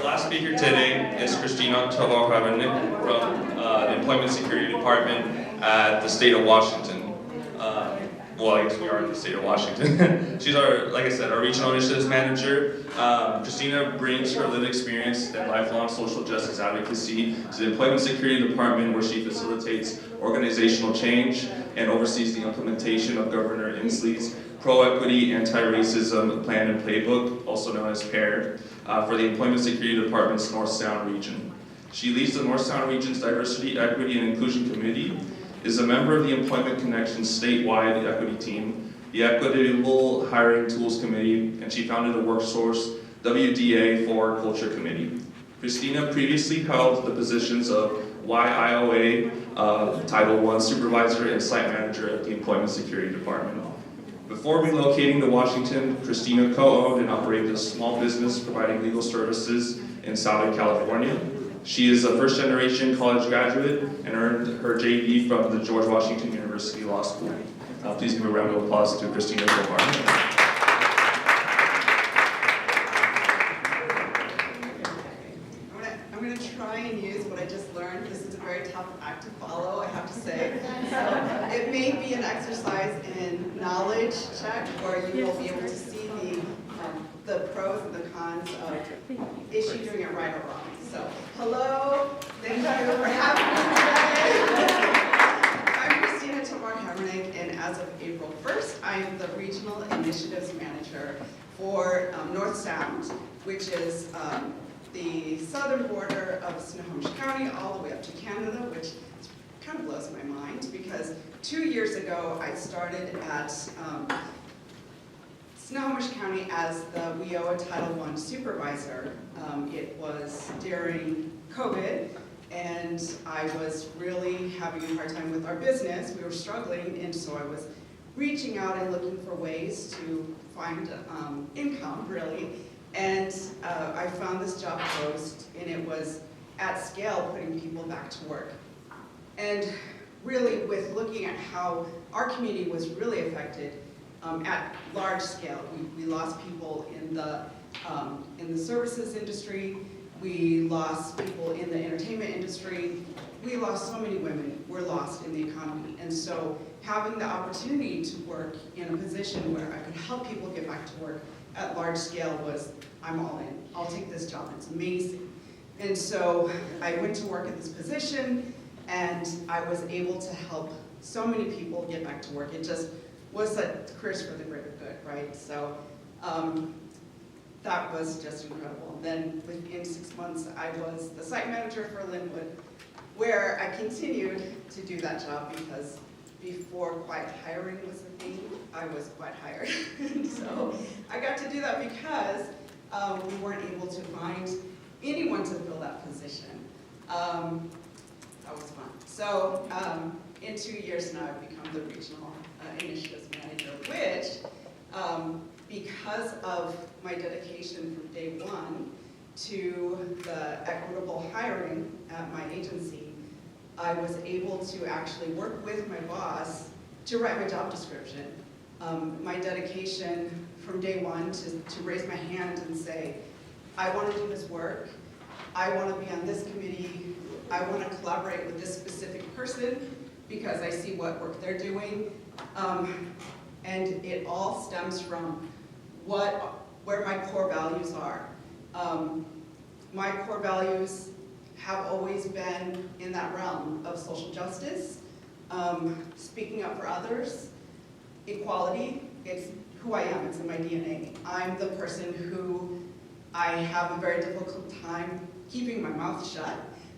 Our last speaker today is Christina Tovar-Hamernik from the Employment Security Department at the state of Washington. Well, I guess we are in the state of Washington. She's our, like I said, our regional initiatives manager. Christina brings her lived experience and lifelong social justice advocacy to the Employment Security Department, where she facilitates organizational change and oversees the implementation of Governor Inslee's Pro-Equity, Anti-Racism Plan and Playbook, also known as PAIR, for the Employment Security Department's North Sound region. She leads the North Sound region's Diversity, Equity, and Inclusion Committee, is a member of the Employment Connections statewide equity team, the Equitable Hiring Tools Committee, and she founded the WorkSource WDA for Culture Committee. Christina previously held the positions of YIOA Title I Supervisor and Site Manager at the Employment Security Department. Before relocating to Washington, Christina co-owned and operated a small business providing legal services in Southern California. She is a first-generation college graduate and earned her JD from the George Washington University Law School. Please give a round of applause to Christina Tovar-Hamernik. I'm going to try and use what I just learned. This is a very tough act to follow, I have to say. So it may be an exercise in knowledge check where you will be able to see the pros and the cons of is she doing it right or wrong. So, hello, thank you for having me today. I'm Christina Tovar-Hamernik, and as of April 1st, I am the Regional Initiatives Manager for North Sound, which is the southern border of Snohomish County all the way up to Canada, which kind of blows my mind because 2 years ago I started at Snohomish County as the WIOA Title I Supervisor. It was during COVID, and I was really having a hard time with our business. We were struggling, and so I was reaching out and looking for ways to find income, really. And I found this job post, and it was at scale putting people back to work. And really, with looking at how our community was really affected at large scale. We lost people in the services industry. We lost people in the entertainment industry. We lost so many women were lost in the economy. And so having the opportunity to work in a position where I could help people get back to work at large scale was, I'm all in. I'll take this job, it's amazing. And so I went to work at this position, and I was able to help so many people get back to work. It just was a careers for the greater good, right? So that was just incredible. Then within 6 months, I was the site manager for Linwood, where I continued to do that job because before quiet hiring was a thing, I was quiet hired. So I got to do that because we weren't able to find anyone to fill that position. That was fun. So in 2 years now, I've become the regional initiatives manager, which, because of my dedication from day one to the equitable hiring at my agency, I was able to actually work with my boss to write my job description. My dedication from day one to raise my hand and say, I want to do this work, I want to be on this committee, I want to collaborate with this specific person because I see what work they're doing. And it all stems from where my core values are. My core values have always been in that realm of social justice, speaking up for others, equality. It's who I am, it's in my DNA. I'm the person who I have a very difficult time keeping my mouth shut.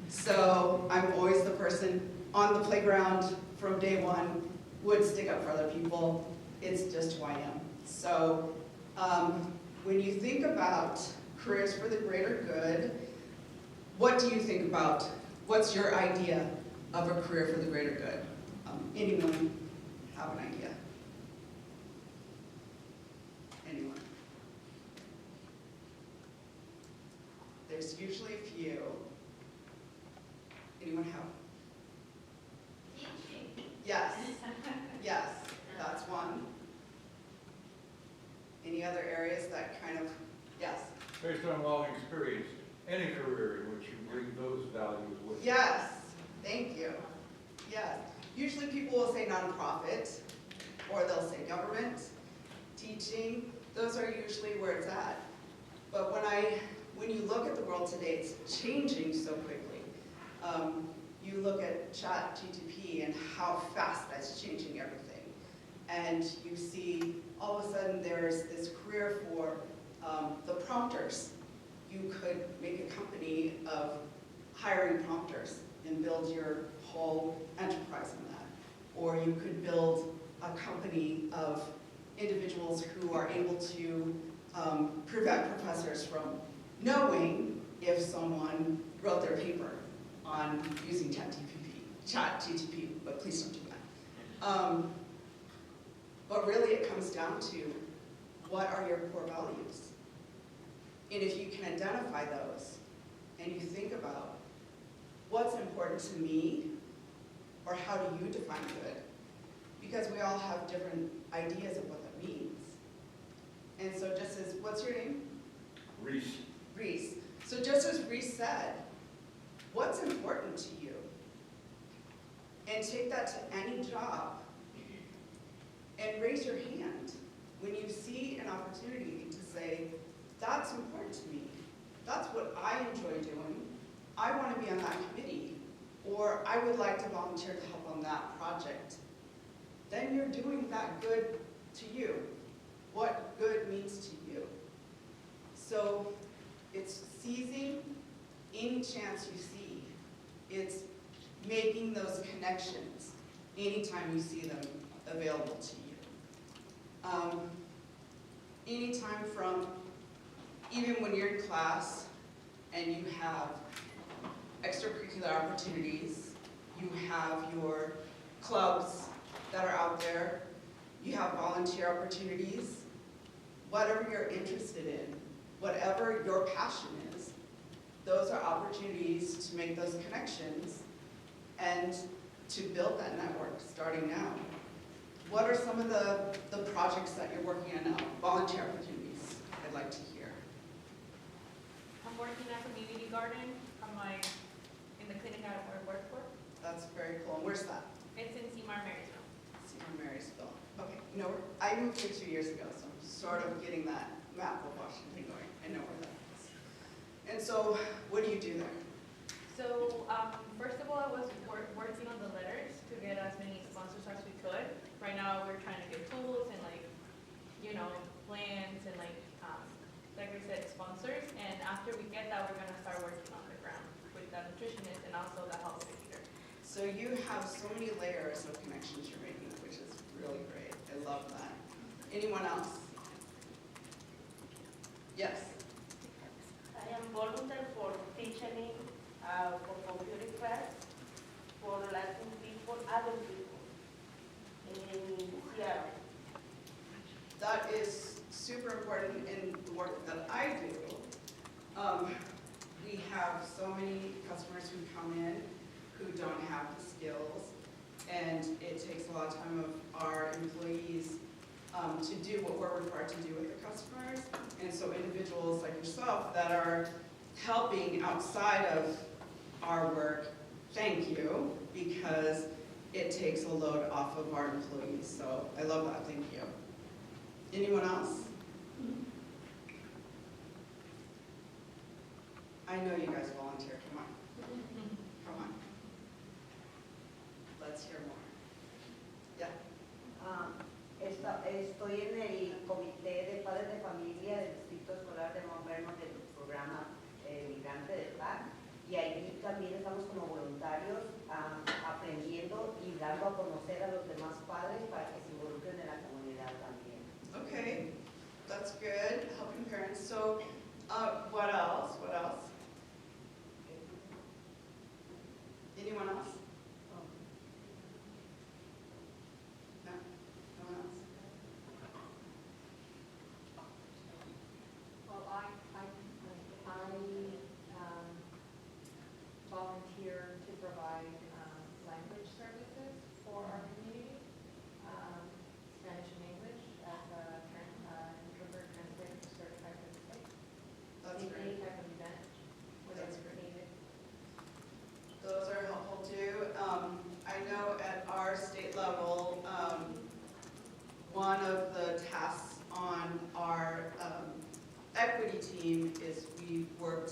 So I'm always the person on the playground from day one, would stick up for other people. It's just who I am. So when you think about careers for the greater good, what do you think about? What's your idea of a career for the greater good? Anyone have an idea? Anyone? There's usually a few. Anyone have? Yes. Yes, that's one. Any other areas that kind of, yes? Based on long experience, any career in which you bring those values with you. Yes, thank you. Yes. Usually people will say nonprofit, or they'll say government, teaching. Those are usually where it's at. But when you look at the world today, it's changing so quickly. You look at ChatGPT and how fast that's changing everything. And you see all of a sudden there's this career for the prompters. You could make a company of hiring prompters and build your whole enterprise on that. Or you could build a company of individuals who are able to prevent professors from knowing if someone wrote their paper on using ChatGPT, but please don't do that. But really it comes down to what are your core values? And if you can identify those and you think about what's important to me, or how do you define good? Because we all have different ideas of what that means. And so just as, what's your name? Reese. Reese. So just as Reese said, what's important to you? And take that to any job and raise your hand when you see an opportunity to say, that's important to me. That's what I enjoy doing. I want to be on that committee, or I would like to volunteer to help on that project. Then you're doing that good to you. What good means to you. So it's seizing any chance you see. It's making those connections anytime you see them available to you. Anytime from, even when you're in class and you have extracurricular opportunities, you have your clubs that are out there, you have volunteer opportunities, whatever you're interested in, whatever your passion is, those are opportunities to make those connections and to build that network starting now. What are some of the projects that you're working on now? Volunteer opportunities, I'd like to hear. I'm working at a community garden in the clinic I work for. That's very cool. And where's that? It's in Marysville. Marysville. Okay, you know, I moved here 2 years ago, so I'm sort of getting that map of Washington going. I know where that is. And so, what do you do there? So, first of all, I was working on the letters to get as many sponsors as we could. Right now, we're trying to get tools and plans and like we said, sponsors. And after we get that, we're gonna start working on the ground with the nutritionist and also the health educator. So you have so many layers of connections you're making, which is really great. I love that. Anyone else? Yes. I am volunteer for teaching for computer class for Latin people, adult people in Seattle. That is super important in the work that I do. We have so many customers who come in who don't have the skills, and it takes a lot of time of our employees to do what we're required to do with the customers. And so individuals like yourself that are helping outside of our work, thank you, because it takes a load off of our employees. So I love that, thank you. Anyone else? I know you guys volunteer, come on. Come on. Let's hear more. Yeah. Estoy en el comité de padres de familia del Distrito Escolar de Mount Vernon del programa migrante del PAC, y ahí también estamos como voluntarios aprendiendo y dando a conocer a los demás padres para que se involucren en la comunidad también. Okay, that's good, helping parents. So, what else? What else? Anyone else? No? No one else? Well, I volunteer to provide language services for our community, Spanish and English, as an interpreter translator certified for the state. That's Any great. type of event.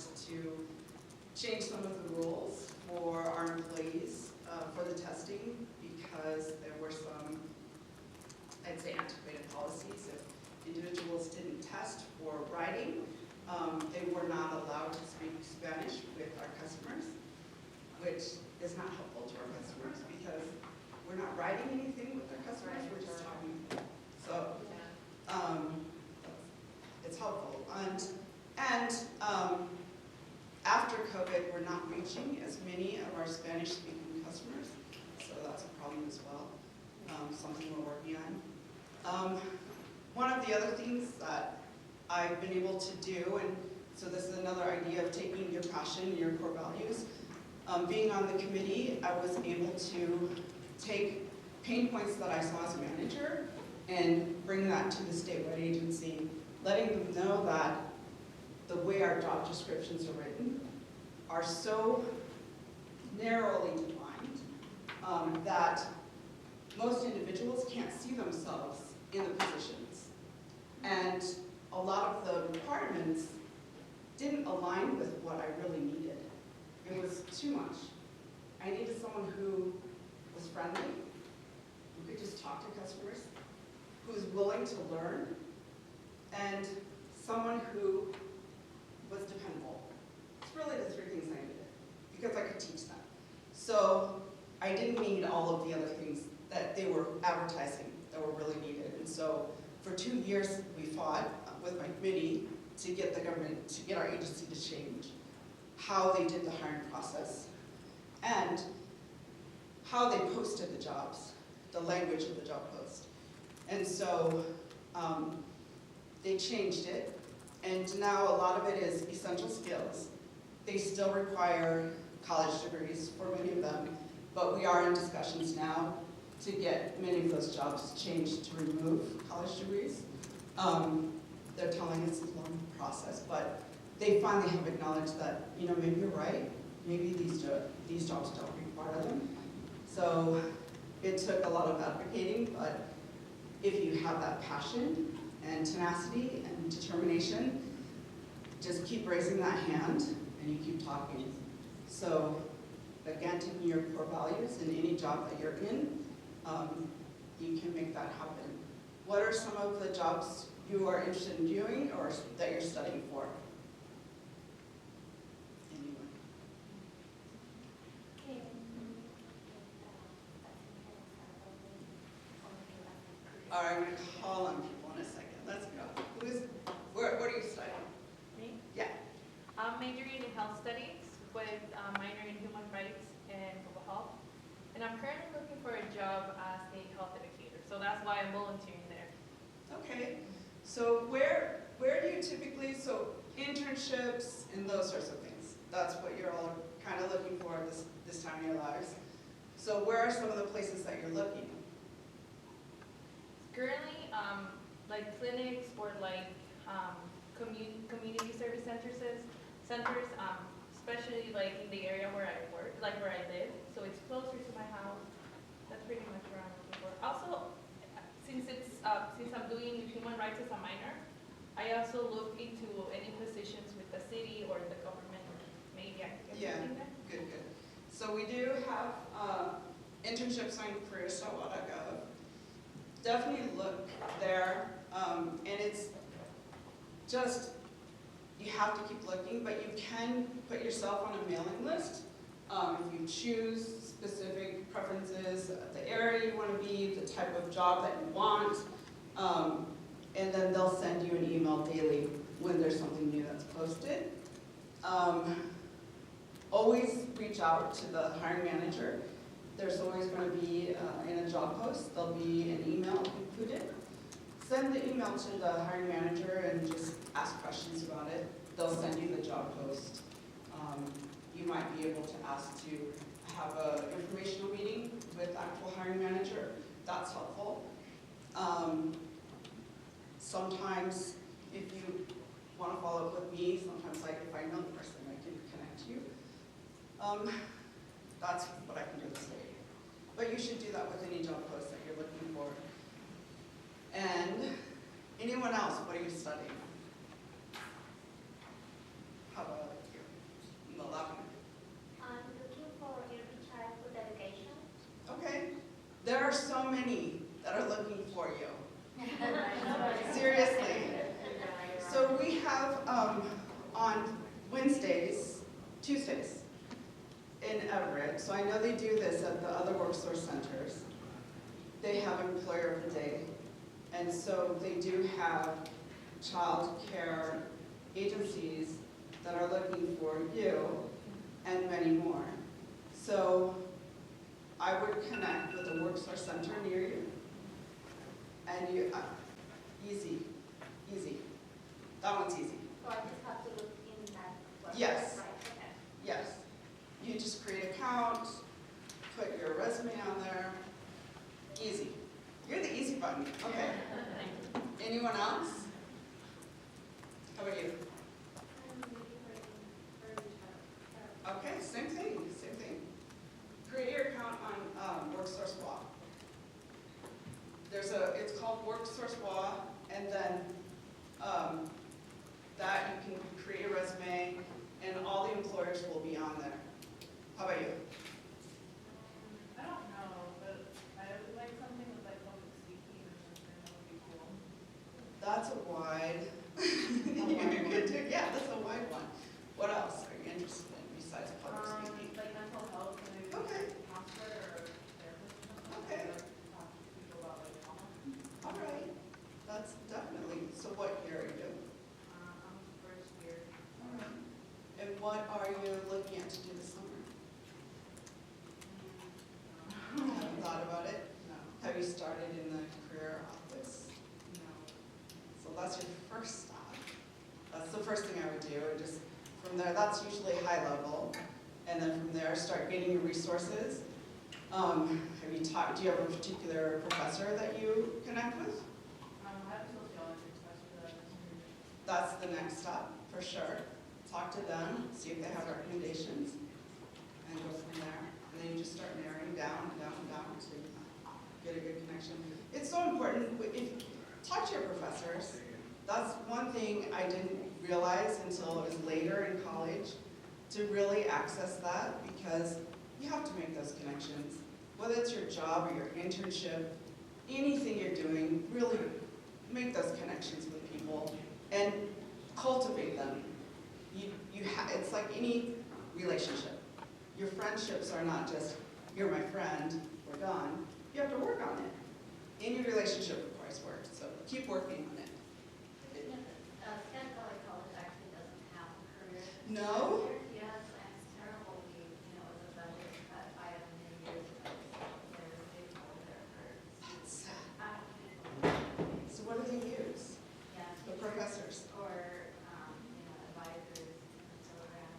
forced to change some of the rules for our employees for the testing because there were some, I'd say, antiquated policies. If individuals didn't test for writing, they were not allowed to speak Spanish with our customers, which is not helpful to our customers because we're not writing anything with our customers, we're just talking. So it's helpful. And after COVID, we're not reaching as many of our Spanish-speaking customers, so that's a problem as well, something we're working on. One of the other things that I've been able to do, and so this is another idea of taking your passion, your core values. Being on the committee, I was able to take pain points that I saw as a manager and bring that to the statewide agency, letting them know that the way our job descriptions are written are so narrowly defined that most individuals can't see themselves in the positions. And a lot of the requirements didn't align with what I really needed. It was too much. I needed someone who was friendly, who could just talk to customers, who was willing to learn, and someone who was dependable. It's really the three things I needed, because I could teach them. So I didn't need all of the other things that they were advertising that were really needed. And so for 2 years, we fought with my committee to get the government, to get our agency to change how they did the hiring process and how they posted the jobs, the language of the job post. And so they changed it, and now a lot of it is essential skills. They still require college degrees for many of them, but we are in discussions now to get many of those jobs changed to remove college degrees. They're telling us it's a long process, but they finally have acknowledged that, you know, maybe you're right, maybe these jobs don't require them. So it took a lot of advocating, but if you have that passion and tenacity and determination, just keep raising that hand and you keep talking. So again, taking your core values in any job that you're in, you can make that happen. What are some of the jobs you are interested in doing or that you're studying for? Anyone? All right, I'm going to call on people in a second. Let's go. What are you studying? Me? Yeah. I'm majoring in health studies with a minor in human rights and global health. And I'm currently looking for a job as a health educator. So that's why I'm volunteering there. Okay. So where do you typically, so internships and those sorts of things, that's what you're all kind of looking for this time in your lives. So where are some of the places that you're looking? Currently, like clinics or like community service centers, especially like in the area where I work, like where I live. So it's closer to my house. That's pretty much where I'm looking for. Also, since I'm doing human rights as a minor, I also look into any positions with the city or the government. Maybe I can get something there. Good. So we do have internships on careers.wa.gov. Definitely look there, and it's just, you have to keep looking, but you can put yourself on a mailing list if you choose specific preferences, the area you want to be, the type of job that you want, and then they'll send you an email daily when there's something new that's posted. Always reach out to the hiring manager. There's always going to be, in a job post, there'll be an email included. Send the email to the hiring manager and just ask questions about it. They'll send you the job post. You might be able to ask to have an informational meeting with the actual hiring manager. That's helpful. Sometimes, if you want to follow up with me, sometimes if I know the person, I can connect you. That's what I can do this way. But you should do that with any job post that you're looking for. And anyone else, what are you studying? How about you? Tuesdays in Everett. So I know they do this at the other workforce centers. They have employer of the day. And so they do have child care agencies that are looking for you and many more. So I would connect with a workforce center near you. And you, easy. That one's easy. So I just have to look in that website? Yes. Right, okay. Yes. You just create an account, put your resume on there. Easy. You're the easy button. Okay. Anyone else? How about you? Okay, same thing. Create your account on WorkSource WA. It's called WorkSource WA, and then that you can create a resume, and all the employers will be on there. How about you? I don't know, but I would like something with like public speaking or something, that would be cool. That's a wide, you could do, yeah, that's a wide one. What else are you interested in besides public speaking? Like mental health, and maybe Okay. counselor or therapist or something. Okay. Or talk to people about like trauma. All right, that's definitely, so what year are you doing? I'm first year. All right. And what are you looking at to do this summer? Haven't thought about it? No. Have you started in the career office? No. So that's your first stop. That's the first thing I would do, and just from there, that's usually high level. And then from there, start getting your resources. Do you have a particular professor that you connect with? I have a sociology professor that I listen to. That's the next step, for sure. Talk to them, see if they have recommendations, and go from there. And then you just start narrowing down and down and down to get a good connection. It's so important, talk to your professors. That's one thing I didn't realize until it was later in college, to really access that, because you have to make those connections. Whether it's your job or your internship, anything you're doing, really make those connections with people and cultivate them. It's like any relationship. Your friendships are not just, you're my friend, we're done. You have to work on it. Any relationship requires work, so keep working on it. Skagit College actually doesn't have a career. No? Yes, and it's terrible. It was a budget cut item many years ago. So there's a big hole there for That's sad. people. So what do they use? Yeah, The professors. or, advisors in the program.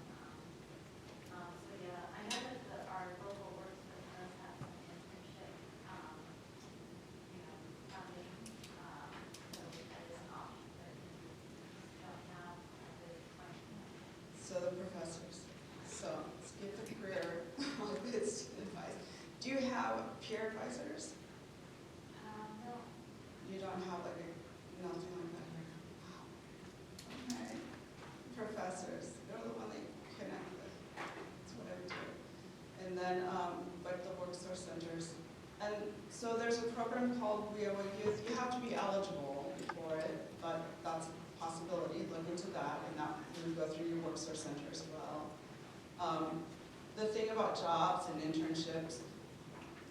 So yeah, I know that our local works does have some internship, funding. So that is an option, but don't have at this point. So the professors. So let's give the career office advice. Do you have peer advisors? No. You don't have nothing like that? Wow. Okay. Professors, they're the one they connect with. That's what I would do. And then, but the workforce centers. And so there's a program called We Are Youth. You have to be eligible for it, but that's a possibility. Look into that, and that will go through your workforce center as well. The thing about jobs and internships,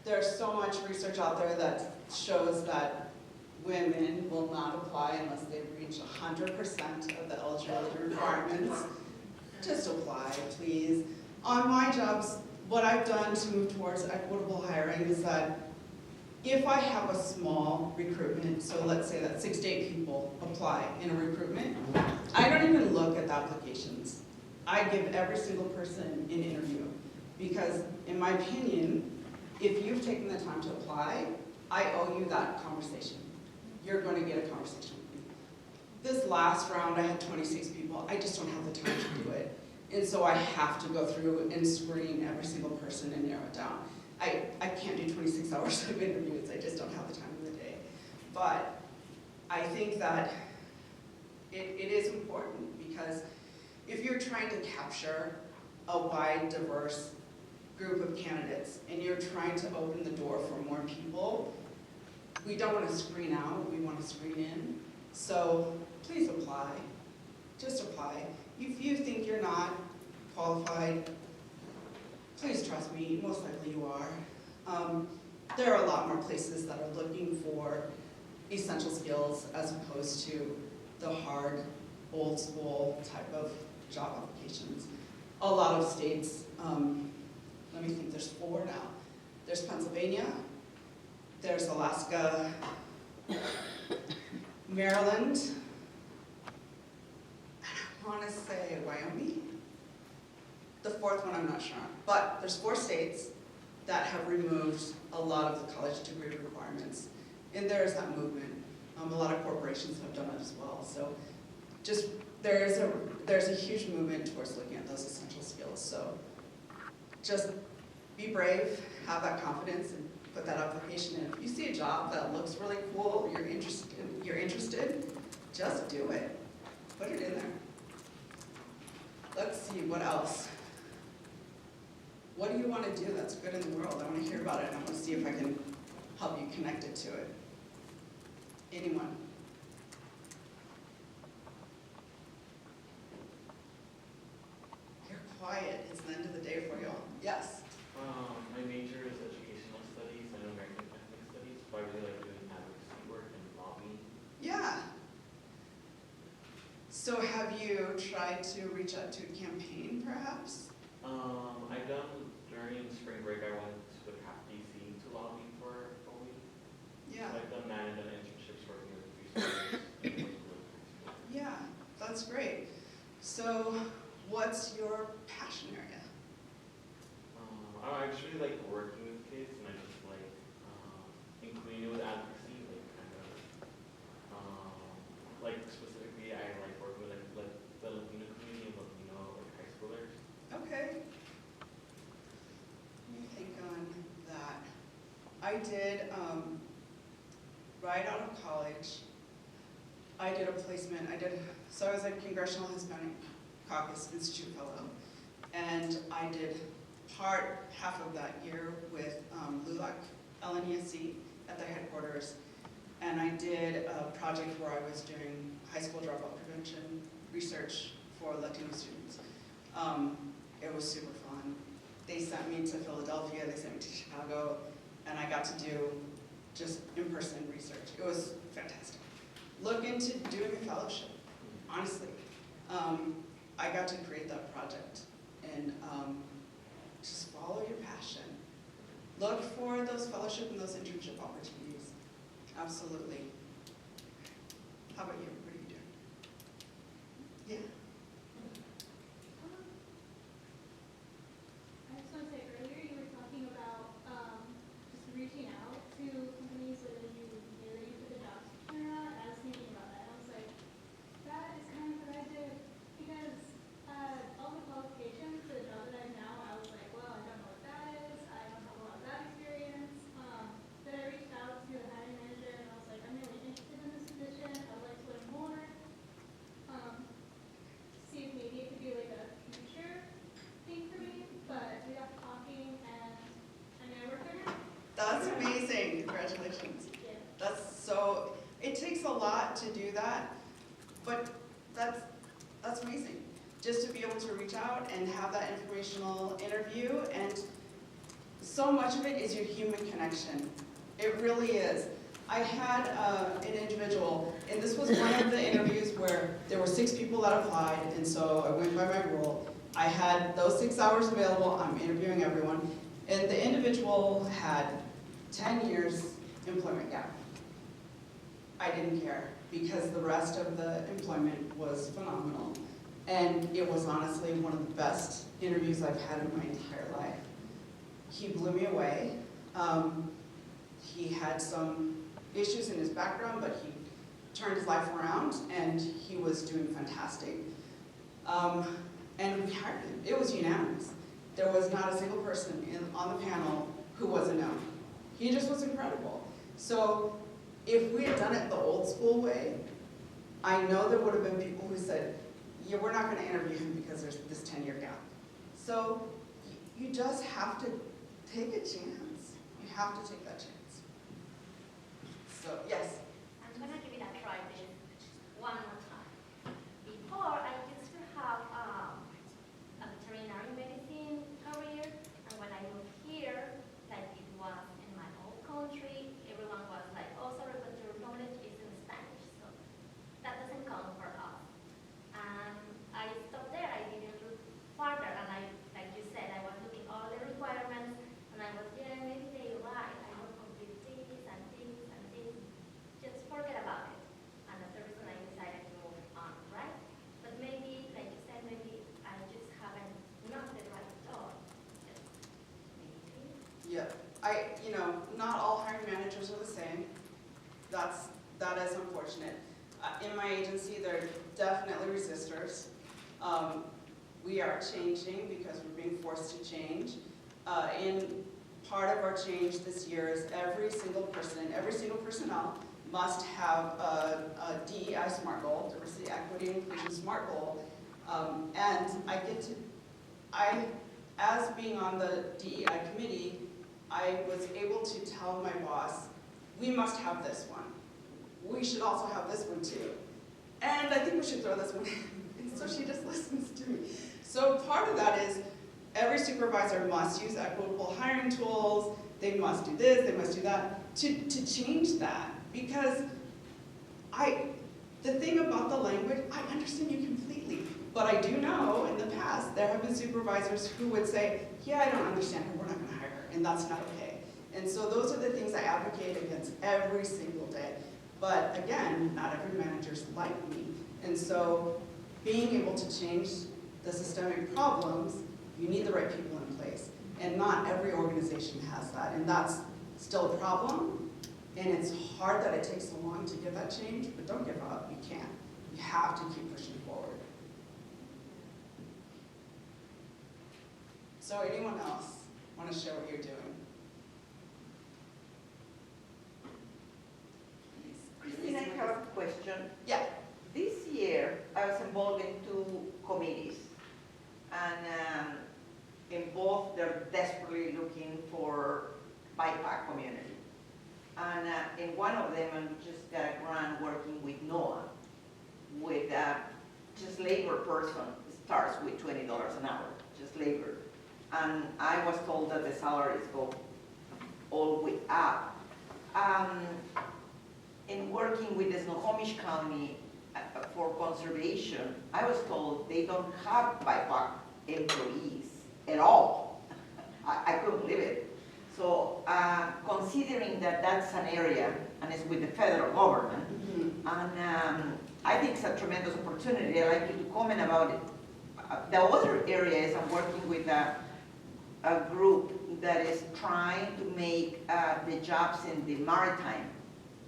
there's so much research out there that shows that women will not apply unless they reach 100% of the eligibility requirements. Just apply, please. On my jobs, what I've done to move towards equitable hiring is that if I have a small recruitment, so let's say that 6 to 8 people apply in a recruitment, I don't even look at the applications. I give every single person an interview, because in my opinion, if you've taken the time to apply, I owe you that conversation. You're going to get a conversation with me. This last round, I had 26 people. I just don't have the time to do it. And so I have to go through and screen every single person and narrow it down. I can't do 26 hours of interviews. I just don't have the time in the day. But I think that it is important, because if you're trying to capture a wide, diverse group of candidates and you're trying to open the door for more people, we don't want to screen out, we want to screen in. So please apply. Just apply. If you think you're not qualified, please trust me, most likely you are. There are a lot more places that are looking for essential skills as opposed to the hard, old school type of job applications. A lot of states, let me think, there's 4 now. There's Pennsylvania, there's Alaska, Maryland, and I want to say Wyoming. The 4th one I'm not sure on, but there's 4 states that have removed a lot of the college degree requirements. And there's that movement. A lot of corporations have done it as well. So just there's a huge movement towards looking at those essential skills. So just be brave, have that confidence, and put that application in. If you see a job that looks really cool, you're interested, just do it. Put it in there. Let's see, what else? What do you want to do that's good in the world? I want to hear about it, and I want to see if I can help you connect it to it. Anyone? You're quiet. It's the end of the day for y'all. Yes? My major is educational studies and American ethnic studies, so I really like doing advocacy work and lobbying. Yeah. So have you tried to reach out to a campaign, perhaps? I've done, during spring break, I went to DC to lobby for a week. Yeah. So I've done that and done internships working with researchers. Yeah, that's great. So what's your passion area? I just really like working with kids, and I just like including it with advocacy, like kind of, like specifically, I like working with like the Latino community and Latino like high schoolers. Okay. Let me think on that. I did, right out of college, I did a placement. So I was a Congressional Hispanic Caucus Institute Fellow, and I did half of that year with LULAC, LNESC, at the headquarters, and I did a project where I was doing high school dropout prevention research for Latino students. It was super fun. They sent me to Philadelphia, they sent me to Chicago, and I got to do just in-person research. It was fantastic. Look into doing a fellowship, honestly. I got to create that project, and just follow your passion. Look for those fellowship and those internship opportunities. Absolutely. How about you? What are you doing? Yeah. I just want to say earlier you were talking about just reaching out to companies so that you knew that you put the jobs to turn around. I was thinking about that. I was like, that is kind of what I did because all the qualifications for the job that I have now, I was like, well, I don't know what that is. I don't have a lot of that experience. Then I reached out to the hiring manager and I was like, I'm really interested in this position. I would like to learn more. See if maybe it could be like a future thing for me. But we got talking and I mean, I work there now. That's amazing. Congratulations. Yeah. That's so, it takes a lot to do that, but that's amazing. Just to be able to reach out and have that informational interview, and so much of it is your human connection. It really is. I had an individual, and this was one of the interviews where there were 6 people that applied, and so I went by my rule. I had those 6 hours available, I'm interviewing everyone, and the individual had 10 years employment gap. I didn't care, because the rest of the employment was phenomenal. And it was honestly one of the best interviews I've had in my entire life. He blew me away. He had some issues in his background, but he turned his life around, and he was doing fantastic. And we hired him. It was unanimous. There was not a single person on the panel who was a no. He just was incredible. So if we had done it the old school way, I know there would have been people who said, yeah, we're not going to interview him because there's this 10-year gap. So you just have to take a chance. You have to take that chance. So, yes? I'm going to give it a try this one more time. Before, I used to have a veterinary not all hiring managers are the same. That is unfortunate. In my agency, there are definitely resistors. We are changing because we're being forced to change. And part of our change this year is every single personnel must have a DEI SMART goal, diversity, equity, and inclusion SMART goal. And as being on the DEI committee, I was able to tell my boss, we must have this one. We should also have this one too. And I think we should throw this one in. And so she just listens to me. So part of that is every supervisor must use equitable hiring tools. They must do this, they must do that, to change that. Because the thing about the language, I understand you completely. But I do know in the past, there have been supervisors who would say, yeah, I don't understand her, we're not gonna hire her, and that's not okay. And so those are the things I advocate against every single day. But again, not every manager's like me. And so being able to change the systemic problems, you need the right people in place. And not every organization has that. And that's still a problem. And it's hard that it takes so long to get that change, but don't give up, you can't. You have to keep pushing forward. So anyone else want to share what you're doing? Christina, I have a question. Yeah. This year, I was involved in 2 committees, and in both, they're desperately looking for BIPOC community. And in one of them, I just got a grant working with NOAA, with just labor person, starts with $20 an hour, just labor. And I was told that the salaries go all the way up. In working with the Snohomish County for conservation, I was told they don't have BIPOC employees at all. I couldn't believe it. So considering that that's an area, and it's with the federal government, and I think it's a tremendous opportunity. I'd like you to comment about it. The other area is I'm working with a group that is trying to make the jobs in the maritime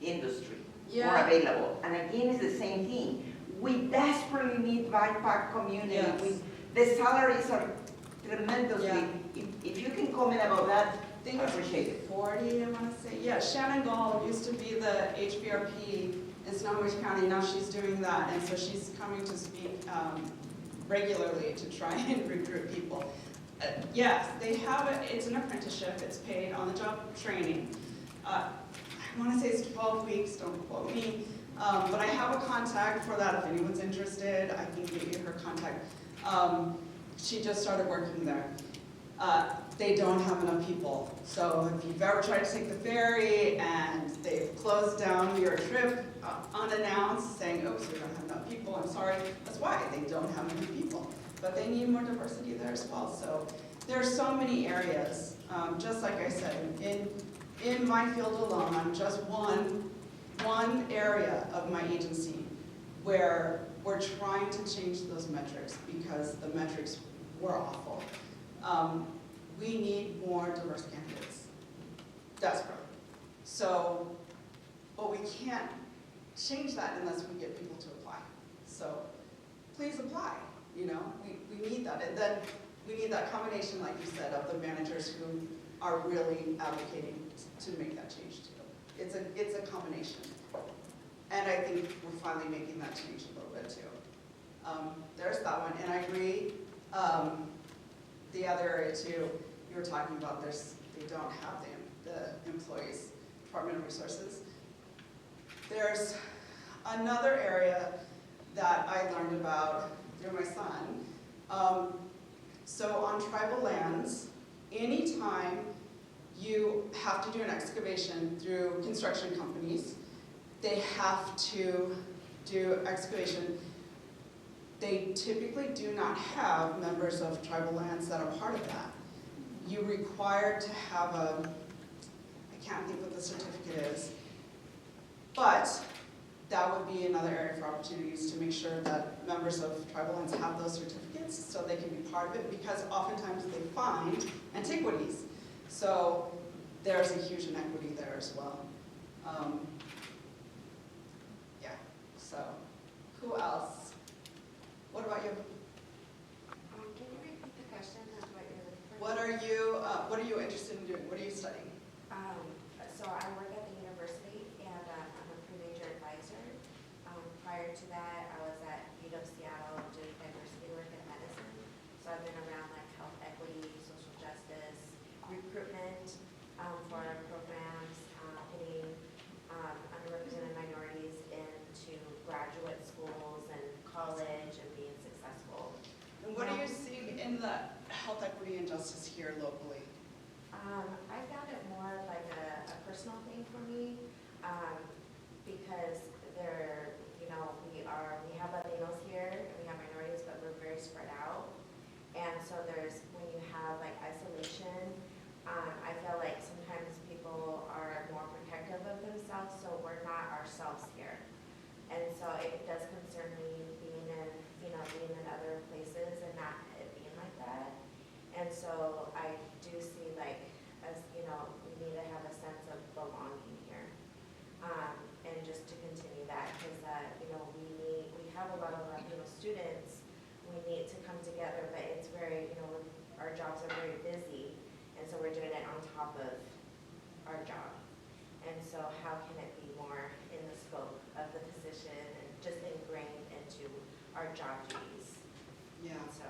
industry more available. And again, it's the same thing. We desperately need BIPOC community. Yes. The salaries are tremendously. Yeah. If you can comment about that, I think I appreciate it. 40, I want to say. Yeah, Shannon Gall used to be the HBRP in Snohomish County. Now she's doing that, and so she's coming to speak regularly to try and recruit people. Yes, they have it. It's an apprenticeship. It's paid on-the-job training. I want to say it's 12 weeks. Don't quote me. But I have a contact for that. If anyone's interested, I can give you her contact. She just started working there. They don't have enough people. So if you've ever tried to take the ferry and they've closed down your trip unannounced, saying, oops, we don't have enough people, I'm sorry, that's why they don't have enough people. But they need more diversity there as well. So there are so many areas, just like I said, in my field alone, I'm just one area of my agency where we're trying to change those metrics because the metrics were awful. We need more diverse candidates, desperately. So, but we can't change that unless we get people to apply. So please apply, we need that. And then we need that combination, like you said, of the managers who are really advocating to make that change too. It's a combination. And I think we're finally making that change a little bit too. There's that one, and I agree. The other area too, you were talking about, they don't have the employees, Department of Resources. There's another area that I learned about through my son. So on tribal lands, anytime you have to do an excavation through construction companies, they have to do excavation. They typically do not have members of tribal lands that are part of that. You're required to have I can't think what the certificate is, but that would be another area for opportunities to make sure that members of tribal lands have those certificates so they can be part of it, because oftentimes they find antiquities. So there's a huge inequity there as well. Yeah, so who else? What about you? Can you repeat the question of what you're looking for? What are you interested in doing? What are you studying? So I work at the university and I'm a pre-major advisor. Prior to that, I was at UW Seattle doing diversity work in medicine. So I've been around like health equity, social justice, recruitment for our programs, getting underrepresented minorities into graduate schools and college and being successful. And what are you seeing in the health equity and justice here locally? I found it more like a personal thing for me because there, you know, we have Latinos here and we have minorities, but we're very spread out. And so when you have like isolation, I feel like sometimes people are more protective of themselves, so we're not ourselves here. And so it does concern me being in other places and not it being like that. And so I do see like, as you know, we need to have a sense of belonging here. And just to continue that, because we have a lot of Latino students, we need to come together, but it's very, our jobs are very busy, and so we're doing it on top of our job. And so how can it be more in the scope of the position and just ingrained into our job duties? Yeah. So,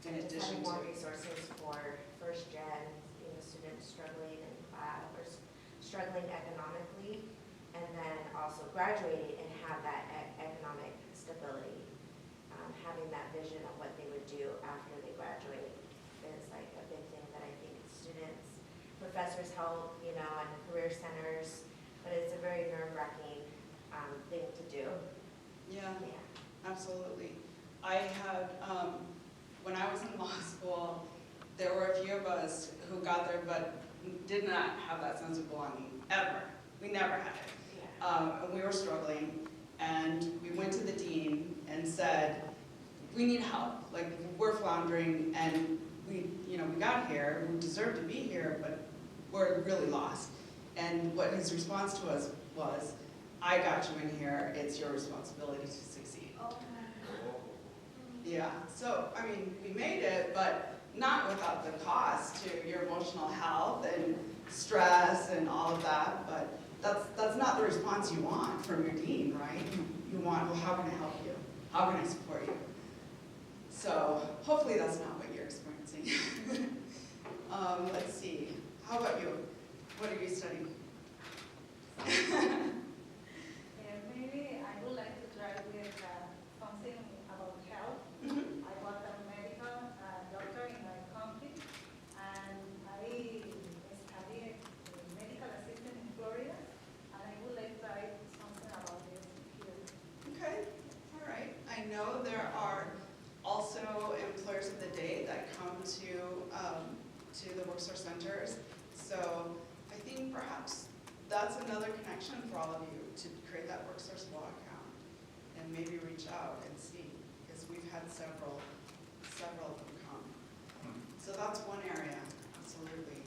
In just addition having more to, resources for first gen, students struggling in class or struggling economically, and then also graduating and have that economic stability. Having that vision of what they would do after they graduate is like a big thing that I think students, professors help, and career centers, but it's a very nerve-wracking thing to do. yeah, Yeah. absolutely. I had, when I was in law school, there were a few of us who got there but did not have that sense of belonging, ever. We never had it. Yeah. And we were struggling, and we went to the dean and said, we need help. Like, we're floundering, and we got here, we deserve to be here, but we're really lost. And what his response to us was, I got you in here, it's your responsibility to succeed. Oh. Yeah, so, I mean, we made it, but not without the cost to your emotional health and stress and all of that, but that's not the response you want from your dean, right? You want, well, how can I help you? How can I support you? So hopefully that's not what you're experiencing. Let's see, how about you? What are you studying? Maybe I would like to try with something about health. Mhm. I was a medical doctor in my country, and I studied medical assistant in Florida, and I would like to try something about this here. Okay, all right. I know there are also employers of the day that come to the workforce centers. So I think perhaps that's another connection for all of you to create that workforce law account and maybe reach out and see, because we've had several of them come. So that's one area, absolutely.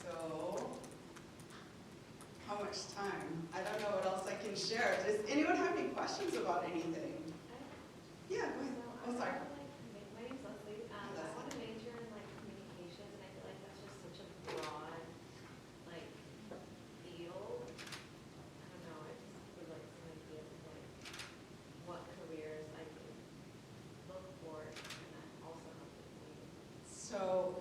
So how much time? I don't know what else I can share. Does anyone have any questions about anything? Yeah, go ahead. Oh, sorry. My name's Leslie. I want to major in communications, and I feel like that's just such a broad field. I don't know. I just would like some ideas of what careers I can look for, and that also helps me. So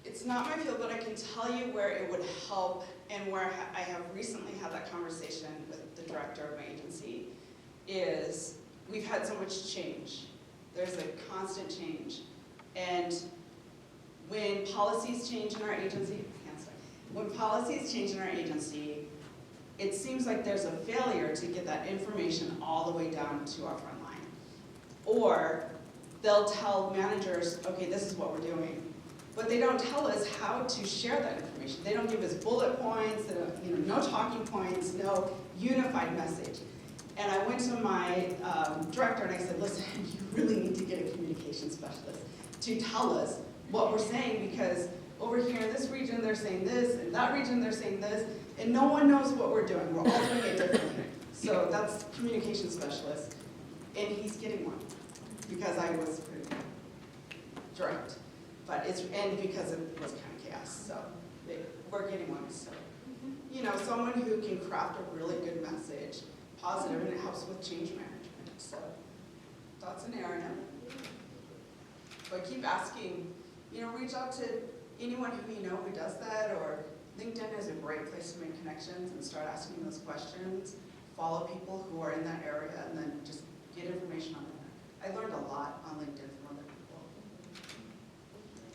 it's not my field, but I can tell you where it would help and where I have recently had that conversation with the director of my agency is we've had so much change. There's a constant change. And when policies change in our agency, it seems like there's a failure to get that information all the way down to our front line. Or they'll tell managers, okay, this is what we're doing. But they don't tell us how to share that information. They don't give us bullet points, no talking points, no unified message. And I went to my director and I said, listen, you really need to get a communication specialist to tell us what we're saying, because over here in this region, they're saying this, in that region, they're saying this, and no one knows what we're doing. We're all doing it differently. So that's communication specialist, and he's getting one, because I was pretty direct. But and because it was kind of chaos, so we're getting one. So, you know, someone who can craft a really good message, positive, and it helps with change management. So that's an area. But keep asking, you know, reach out to anyone who you know who does that, or LinkedIn is a great place to make connections and start asking those questions. Follow people who are in that area and then just get information on there. I learned a lot on LinkedIn from other people.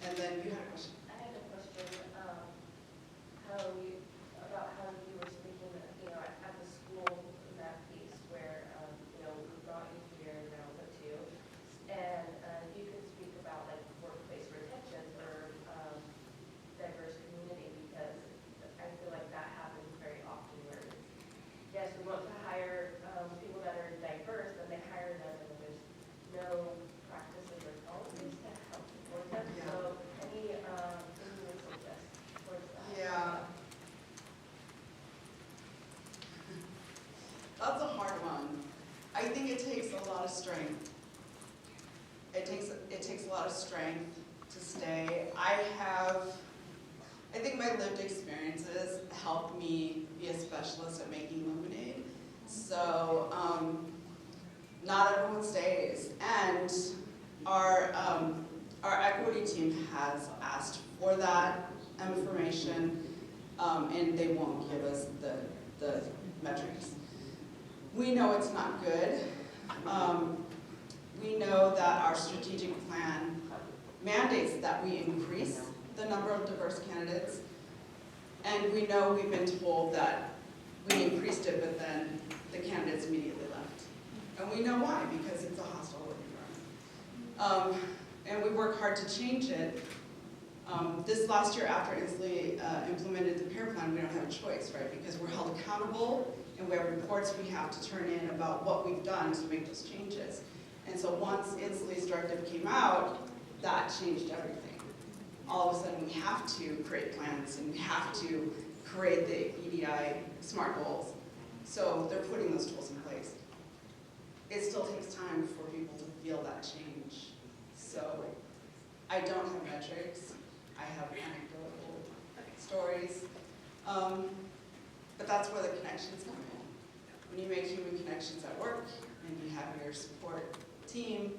And then you had a question. I had a question, about how you were speaking, you know, at the school, in that piece where, you know, we brought you here now with you, and you could speak about like workplace retention for diverse community, because I feel like that happens very often where, yes, we want to hire people that are diverse, but they hire them and there's no practices or policies to help support them. Yeah. So any thing you would suggest towards that? Yeah. That's a hard one. I think it takes a lot of strength. It takes a lot of strength to stay. I think my lived experiences help me be a specialist at making lemonade. So not everyone stays. And our equity team has asked for that information, and they won't give us the metrics. We know it's not good. We know that our strategic plan mandates that we increase the number of diverse candidates. And we know we've been told that we increased it, but then the candidates immediately left. And we know why, because it's a hostile work environment. And we work hard to change it. This last year, after Inslee implemented the peer plan, we don't have a choice, right? Because we're held accountable, and we have reports we have to turn in about what we've done to make those changes. And so once Inslee's directive came out, that changed everything. All of a sudden, we have to create plans, and we have to create the EDI SMART goals. So they're putting those tools in place. It still takes time for people to feel that change. So I don't have metrics. I have anecdotal stories. But that's where the connections come in. When you make human connections at work, and you have your support team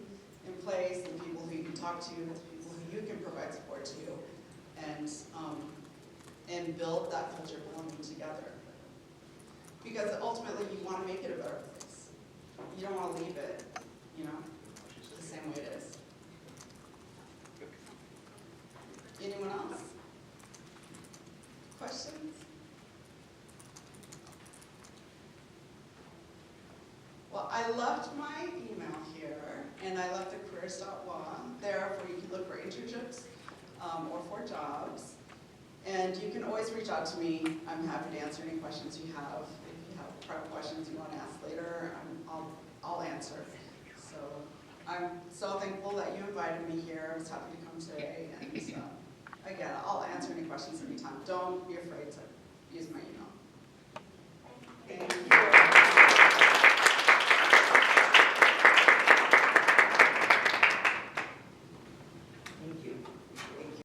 in place, and people who you can talk to, people who you can provide support to, and build that culture of belonging together. Because ultimately, you want to make it a better place. You don't want to leave it, you know, the same way it is. Anyone else? Questions? Well, I left my email here, and I left the careers.wa there where you can look for internships or for jobs. And you can always reach out to me. I'm happy to answer any questions you have. If you have private questions you want to ask later, I'll answer. So I'm so thankful that you invited me here. I was happy to come today. And again, I'll answer any questions anytime. Don't be afraid to use my email. Thank you.